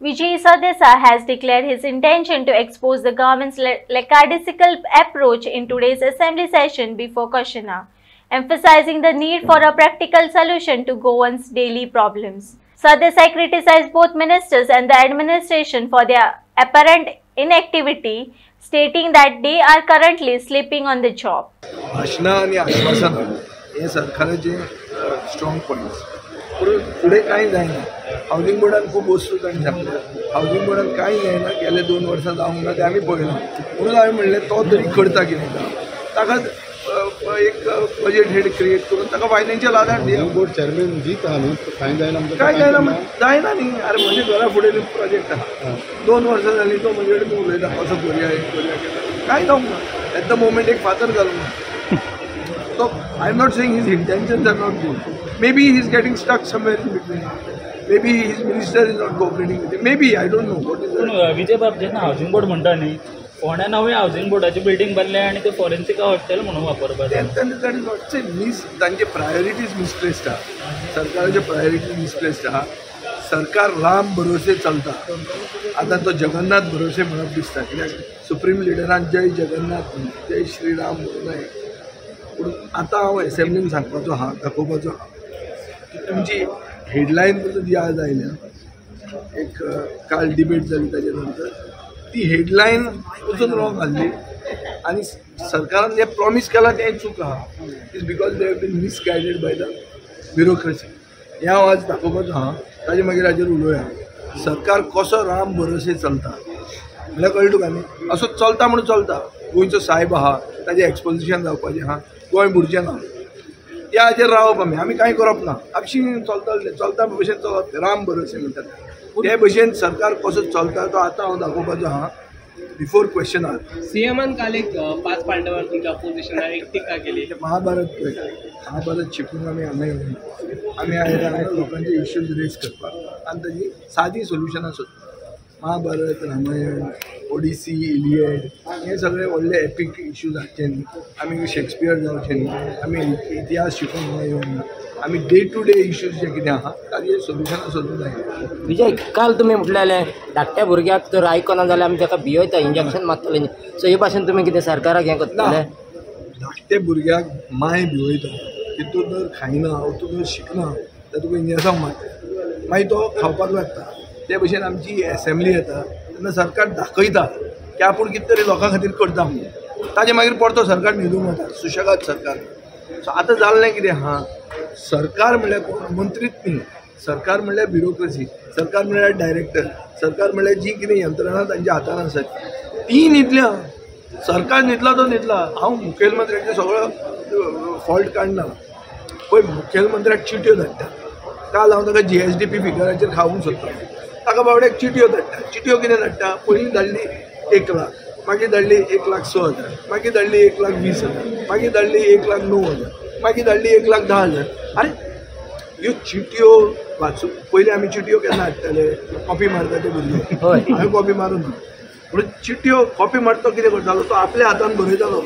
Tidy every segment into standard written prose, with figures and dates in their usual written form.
Vijay Sardesai has declared his intention to expose the government's lackadaisical approach in today's assembly session before Koshina, emphasizing the need for a practical solution to Goans' daily problems. Sardesai criticized both ministers and the administration for their apparent inactivity, stating that they are currently sleeping on the job. भाषणां आणि आश्वासनां हे सरकाराचे strong points पुढे कांय जायना. Housing बोर्डान खूब वस्तू तांणी सांगल्या. हावजिंग बोर्डान कांय जायना गेले 2 वर्सां जावंक ना ते आमी पळयला. म्हणून हांवें म्हणलें तो तरी करता कितें ताका एक बजेट हेड क्रिएट करून ताका फायनान्शियल आदार दिया. बोर्ड चेअरमॅन जीत आहा न्हू कांय जायना जायना न्ही. अरे म्हणजे घरा फुडें प्रोजेक्ट आहा 2 वर्सां जालीं तो म्हणजे तूं उलयता कसो करुया हें करुया कांय जावंक ना. एट द मोमेंट एक फातर घालूंक ना. So I am not saying his intentions are not good. Maybe he is getting stuck somewhere in between. Maybe his minister is not cooperating with him. Maybe I don't know what is that. विजय बाब जेन्ना housing board म्हणटा न्ही फोंड्या नवी housing बोर्डाची building बांदल्या आनी ते forensic hostel म्हणून वापरपाक तांचे प्रायोरिटीज मिसप्लेस्ड आहा. सरकाराचे प्रायोरिटीज मिसप्लेस्ड आहा. सरकार राम भरोसे चलता. आतां तो जगन्नाथ भरोसे म्हणप दिसता कित्याक सुप्रीम लिडरान जय जगन्नाथ जय श्रीराम म्हणून हांवें. पूण आतां हांव एसेंब्लीन सांगपाचो आहा दाखोवपाचो आहा की तुमची हेडलायन पसून याद आयल्या एक काल डिबेट जाली ताजे नंतर ती हेडलायन पसून रॉंग आहली आनी सरकारान जे प्रॉमीस केला तें चूक आहा. Is because they have been misguided by the bureaucracy. हें हांव आज दाखोवपाचो आहा. ताजे मागीर हाजेर उलोवया. सरकार कसो राम भरोसे चलता म्हणल्यार कळ्ळें तुका न्ही. असो चलता म्हणून चलता. गोंयचो सायब आहा ताजें एक्सपोजिशन जावपाचें आहा. गोंय बुडचें ना. त्या हाचेर रावप आमी कांय करप ना. आपशीं चलता भशेन चलप राम भरोसे म्हणटात ते भशेन सरकार कसो चलता तो आतां हांव दाखोवपाचो आहा बिफोर क्वेश्चन आहा. सीएमान काल एक 5 पांडवांची अपोजिशनार एक टिका केली. महाभारत शिकून आमी हांगा येयले. आमी आयल्या लोकांचे इश्यूज रेज करपाक आनी ताजी सादी सोल्युशनां सोदपाक. महाभारत रामायण ओडिसी इलियड हे सगळे व्हडले एपीक इश्यूज हाडचे न्ही. आमी शेक्सपियर जावचे न्ही. आमी इतिहास शिकून हांगा येवंक ना. आमी डे टू डे इश्यूज जे कितें आहा ताजे सोल्युशनां सोदूंक जाय. विजय काल तुमी म्हटलेलें धाकट्या भुरग्याक जर आयकना जाल्यार आमी ताका भियेता इंजेक्शन मारतले. सो हे भाशेन तुमी कितें सरकाराक हें करतले? धाकटे भुरग्याक माय भिवयता. तितून जर खायना हातून जर शिकना जाल्यार तुका इंजेक्शन मारता मागीर तो खावपाक लागता. ते भशेन आमची एसेंब्ली येता तेन्ना सरकार दाखयता की आपूण कितें तरी लोकां खातीर करता म्हणून. ताजे मागीर परतो सरकार न्हिदूंक वता. सुशेगाद सरकार. सो आतां जाल्लें कितें आहा सरकार म्हणल्यार कोण मंत्रीच न्ही. सरकार म्हणल्यार ब्युरोक्रेसी. सरकार म्हणल्यार डायरेक्टर. सरकार म्हणल्यार जी कितें यंत्रणा तांच्या हातान आसा ती न्हिदल्या. सरकार न्हिदला तो न्हिदला. हांव मुखेलमंत्र्याचो सगळो फॉल्ट काडना. पळय मुखेलमंत्र्याक चिट्यो धाडटा. काल हांव ताका GSDP फिगराचेर खावूंक सोदता. ताका बावड्याक चिट्यो धाडटा. चिट्यो कितें धाडटा पयलीं धाडली 1 लाख मागीर धाडली 1,06,000 मागीर धाडली 1,20,000 मागीर धाडली 1,09,000 मागीर धाडली 1,10,000. अरे ह्यो चिट्यो वाचून पयलीं आमी चिट्यो केन्ना हाडटाले कॉपी मारता ते भुरगे. हांवें कॉपी मारून ना. म्हणून चिट्यो कॉपी मारता कितें करतालो तो आपल्या हातान बरयतालो.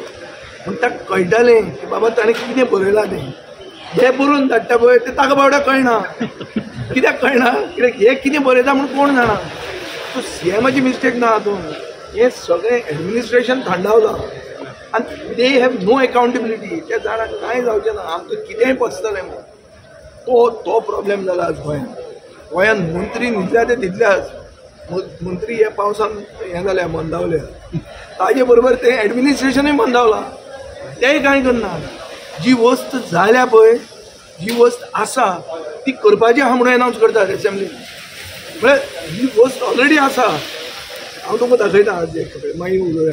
पूण ताका कळटालें की बाबा ताणें कितें बरयलां तें. जे बरोवन धाडटा पळय तें ताका बावड्याक कळना. कित्याक कळना कित्याक हे कितें बरयता म्हणून कोण जाणा. सो सीएमाची मिस्टेक ना हातूंत. हे सगळें एडमिनिस्ट्रेशन थंडावलां आनी दे हॅव नो अकाउंटेबिलिटी. त्या जाणांक कांय जावचें ना. आमकां कितेंय पसतलें म्हणून तो प्रॉब्लेम जाला आज गोंयांत. मंत्री न्हिदल्या ते न्हिदल्याच. मंत्री हे पावसान हें जाल्या मंदावल्या. ताजे बरोबर तें एडमिनिस्ट्रेशनूय मंदावलां. तेंय कांय करना. जी वस्त जाल्या पळय जी वस्त आसा ती करपाची आहा म्हणून अनावन्स करतात एसेंब्लीन. म्हळ्यार ही वस्त ऑलरेडी आसा. हांव तुमकां दाखयता आज मागीर उलोवया.